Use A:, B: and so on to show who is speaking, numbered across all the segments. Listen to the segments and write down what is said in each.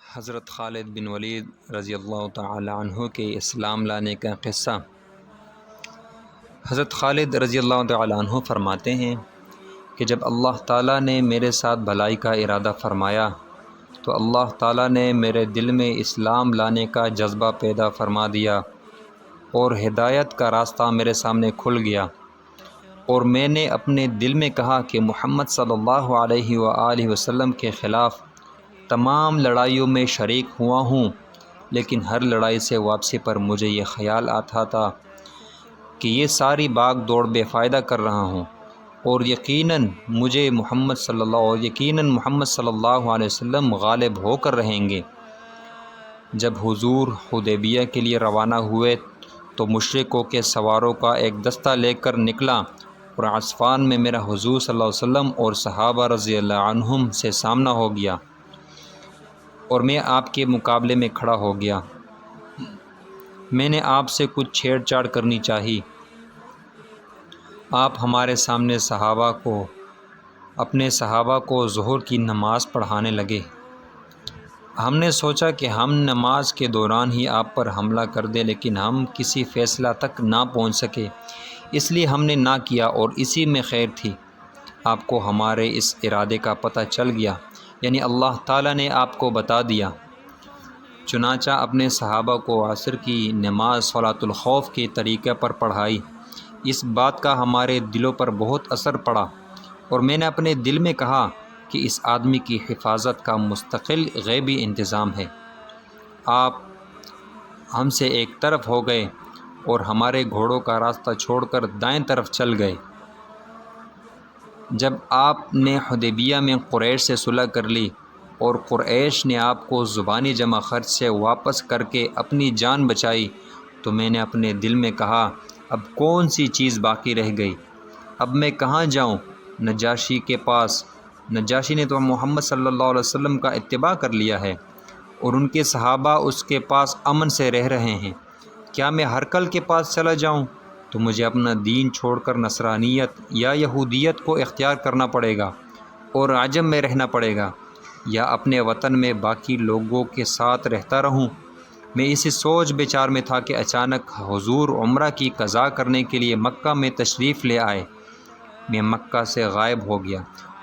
A: حضرت خالد بن ولید رضی اللہ تعالی عنہ کے اسلام لانے کا قصہ۔ حضرت خالد رضی اللہ تعالی عنہ فرماتے ہیں کہ جب اللہ تعالیٰ نے میرے ساتھ بھلائی کا ارادہ فرمایا تو اللہ تعالیٰ نے میرے دل میں اسلام لانے کا جذبہ پیدا فرما دیا اور ہدایت کا راستہ میرے سامنے کھل گیا، اور میں نے اپنے دل میں کہا کہ محمد صلی اللہ علیہ وآلہ وسلم کے خلاف تمام لڑائیوں میں شریک ہوا ہوں، لیکن ہر لڑائی سے واپسی پر مجھے یہ خیال آتا تھا کہ یہ ساری بھاگ دوڑ بے فائدہ کر رہا ہوں، اور یقیناً محمد صلی اللہ علیہ وسلم غالب ہو کر رہیں گے۔ جب حضور حدیبیہ کے لیے روانہ ہوئے تو مشرکوں کے سواروں کا ایک دستہ لے کر نکلا، اور عصفان میں میرا حضور صلی اللہ علیہ وسلم اور صحابہ رضی اللہ عنہم سے سامنا ہو گیا، اور میں آپ کے مقابلے میں کھڑا ہو گیا۔ میں نے آپ سے کچھ چھیڑ چھاڑ کرنی چاہی۔ آپ ہمارے سامنے اپنے صحابہ کو ظہر کی نماز پڑھانے لگے۔ ہم نے سوچا کہ ہم نماز کے دوران ہی آپ پر حملہ کر دیں، لیکن ہم کسی فیصلہ تک نہ پہنچ سکے، اس لیے ہم نے نہ کیا، اور اسی میں خیر تھی۔ آپ کو ہمارے اس ارادے کا پتہ چل گیا، یعنی اللہ تعالیٰ نے آپ کو بتا دیا۔ چنانچہ اپنے صحابہ کو عصر کی نماز صلاۃ الخوف کے طریقے پر پڑھائی۔ اس بات کا ہمارے دلوں پر بہت اثر پڑا، اور میں نے اپنے دل میں کہا کہ اس آدمی کی حفاظت کا مستقل غیبی انتظام ہے۔ آپ ہم سے ایک طرف ہو گئے اور ہمارے گھوڑوں کا راستہ چھوڑ کر دائیں طرف چل گئے۔ جب آپ نے حدیبیہ میں قریش سے صلح کر لی اور قریش نے آپ کو زبانی جمع خرچ سے واپس کر کے اپنی جان بچائی، تو میں نے اپنے دل میں کہا اب کون سی چیز باقی رہ گئی؟ اب میں کہاں جاؤں؟ نجاشی کے پاس۔ نجاشی نے تو محمد صلی اللہ علیہ وسلم کا اتباع کر لیا ہے، اور ان کے صحابہ اس کے پاس امن سے رہ رہے ہیں۔ کیا میں ہرقل کے پاس چلا جاؤں تو مجھے اپنا دین چھوڑ کر نصرانیت یا یہودیت کو اختیار کرنا پڑے گا اور عجم میں رہنا پڑے گا، یا اپنے وطن میں باقی لوگوں کے ساتھ رہتا رہوں؟ میں اسی سوچ بچار میں تھا کہ اچانک حضور عمرہ کی قضا کرنے کے لیے مکہ میں تشریف لے آئے۔ میں مکہ سے غائب ہو گیا،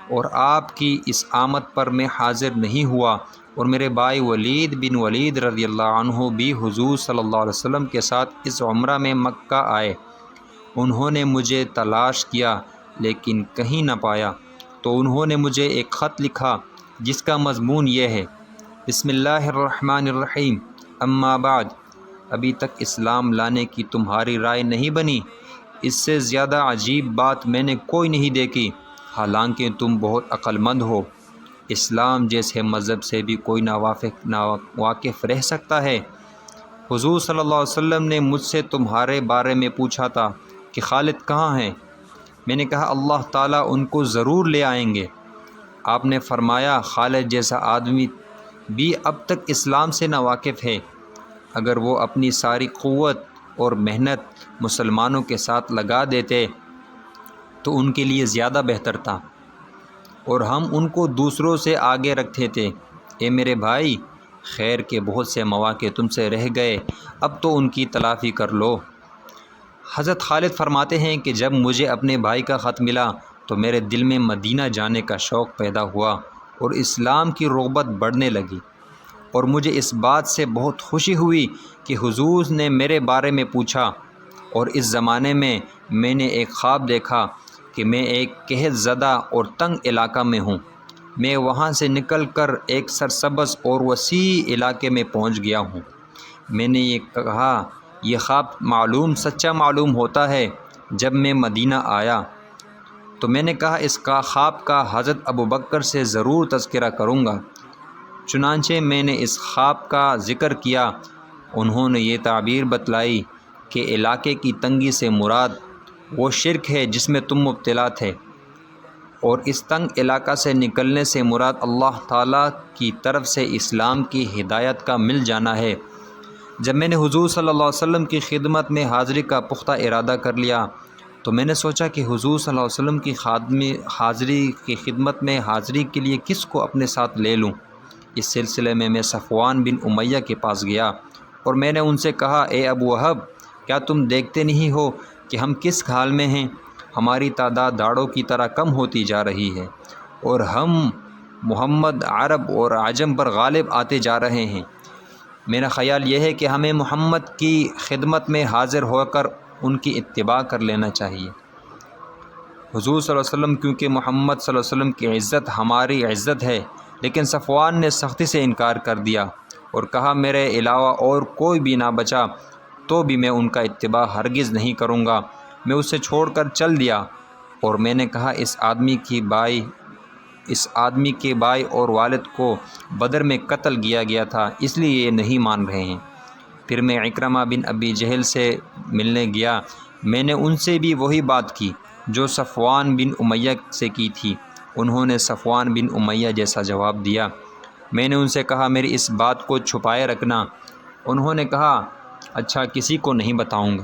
A: اور آپ کی اس آمد پر میں حاضر نہیں ہوا، اور میرے بھائی ولید بن ولید رضی اللہ عنہ بھی حضور صلی اللہ علیہ وسلم کے ساتھ اس عمرہ میں مکہ آئے۔ انہوں نے مجھے تلاش کیا لیکن کہیں نہ پایا، تو انہوں نے مجھے ایک خط لکھا جس کا مضمون یہ ہے: بسم اللہ الرحمن الرحیم، اما بعد، ابھی تک اسلام لانے کی تمہاری رائے نہیں بنی؟ اس سے زیادہ عجیب بات میں نے کوئی نہیں دیکھی، حالانکہ تم بہت عقل مند ہو۔ اسلام جیسے مذہب سے بھی کوئی ناواقف رہ سکتا ہے؟ حضور صلی اللہ علیہ وسلم نے مجھ سے تمہارے بارے میں پوچھا تھا کہ خالد کہاں ہیں؟ میں نے کہا اللہ تعالیٰ ان کو ضرور لے آئیں گے۔ آپ نے فرمایا خالد جیسا آدمی بھی اب تک اسلام سے ناواقف ہے۔ اگر وہ اپنی ساری قوت اور محنت مسلمانوں کے ساتھ لگا دیتے تو ان کے لیے زیادہ بہتر تھا، اور ہم ان کو دوسروں سے آگے رکھتے تھے۔ اے میرے بھائی، خیر کے بہت سے مواقع تم سے رہ گئے، اب تو ان کی تلافی کر لو۔ حضرت خالد فرماتے ہیں کہ جب مجھے اپنے بھائی کا خط ملا تو میرے دل میں مدینہ جانے کا شوق پیدا ہوا، اور اسلام کی رغبت بڑھنے لگی، اور مجھے اس بات سے بہت خوشی ہوئی کہ حضور نے میرے بارے میں پوچھا۔ اور اس زمانے میں میں نے ایک خواب دیکھا کہ میں ایک قحط زدہ اور تنگ علاقہ میں ہوں۔ میں وہاں سے نکل کر ایک سرسبز اور وسیع علاقے میں پہنچ گیا ہوں۔ میں نے یہ کہا یہ خواب سچا معلوم ہوتا ہے۔ جب میں مدینہ آیا تو میں نے کہا اس کا خواب کا حضرت ابوبکر سے ضرور تذکرہ کروں گا۔ چنانچہ میں نے اس خواب کا ذکر کیا۔ انہوں نے یہ تعبیر بتلائی کہ علاقے کی تنگی سے مراد وہ شرک ہے جس میں تم مبتلا تھے، اور اس تنگ علاقہ سے نکلنے سے مراد اللہ تعالیٰ کی طرف سے اسلام کی ہدایت کا مل جانا ہے۔ جب میں نے حضور صلی اللہ علیہ وسلم کی خدمت میں حاضری کا پختہ ارادہ کر لیا تو میں نے سوچا کہ حضور صلی اللہ علیہ وسلم کی حاضری کی خدمت میں حاضری کے لیے کس کو اپنے ساتھ لے لوں۔ اس سلسلے میں صفوان بن امیہ کے پاس گیا اور میں نے ان سے کہا، اے ابو وہب، کیا تم دیکھتے نہیں ہو کہ ہم کس حال میں ہیں؟ ہماری تعداد داڑوں کی طرح کم ہوتی جا رہی ہے اور ہم محمد عرب اور عجم پر غالب آتے جا رہے ہیں۔ میرا خیال یہ ہے کہ ہمیں محمد کی خدمت میں حاضر ہو کر ان کی اتباع کر لینا چاہیے۔ حضور صلی اللہ علیہ وسلم، کیونکہ محمد صلی اللہ علیہ وسلم کی عزت ہماری عزت ہے، لیکن صفوان نے سختی سے انکار کر دیا اور کہا، میرے علاوہ اور کوئی بھی نہ بچا تو بھی میں ان کا اتباع ہرگز نہیں کروں گا۔ میں اسے چھوڑ کر چل دیا اور میں نے کہا، اس آدمی کے بھائی اور والد کو بدر میں قتل کیا گیا تھا، اس لیے یہ نہیں مان رہے ہیں۔ پھر میں عکرمہ بن ابی جہل سے ملنے گیا، میں نے ان سے بھی وہی بات کی جو صفوان بن امیہ سے کی تھی۔ انہوں نے صفوان بن امیہ جیسا جواب دیا۔ میں نے ان سے کہا، میری اس بات کو چھپائے رکھنا۔ انہوں نے کہا، اچھا، کسی کو نہیں بتاؤں گا۔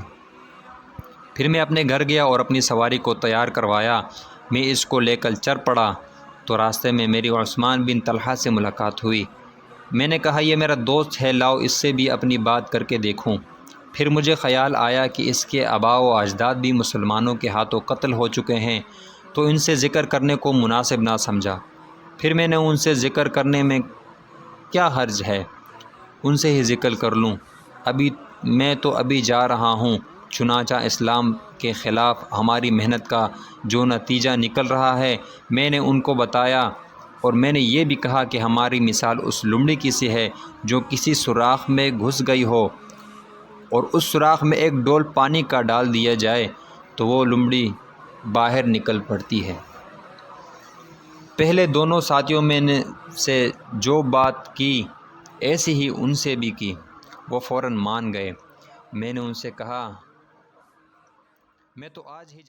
A: پھر میں اپنے گھر گیا اور اپنی سواری کو تیار کروایا۔ میں اس کو لے کر چل پڑا تو راستے میں میری عثمان بن طلحہ سے ملاقات ہوئی۔ میں نے کہا، یہ میرا دوست ہے، لاؤ اس سے بھی اپنی بات کر کے دیکھوں۔ پھر مجھے خیال آیا کہ اس کے آباء و اجداد بھی مسلمانوں کے ہاتھوں قتل ہو چکے ہیں، تو ان سے ذکر کرنے کو مناسب نہ سمجھا۔ پھر میں نے ان سے ذکر کرنے میں کیا حرج ہے، ان سے ہی ذکر کر لوں۔ میں تو ابھی جا رہا ہوں۔ چنانچہ اسلام کے خلاف ہماری محنت کا جو نتیجہ نکل رہا ہے میں نے ان کو بتایا، اور میں نے یہ بھی کہا کہ ہماری مثال اس لومڑی کی سی ہے جو کسی سوراخ میں گھس گئی ہو اور اس سوراخ میں ایک ڈول پانی کا ڈال دیا جائے تو وہ لومڑی باہر نکل پڑتی ہے۔ پہلے دونوں ساتھیوں میں نے سے جو بات کی ایسی ہی ان سے بھی کی، وہ فوراً مان گئے۔ میں نے ان سے کہا، میں تو آج ہی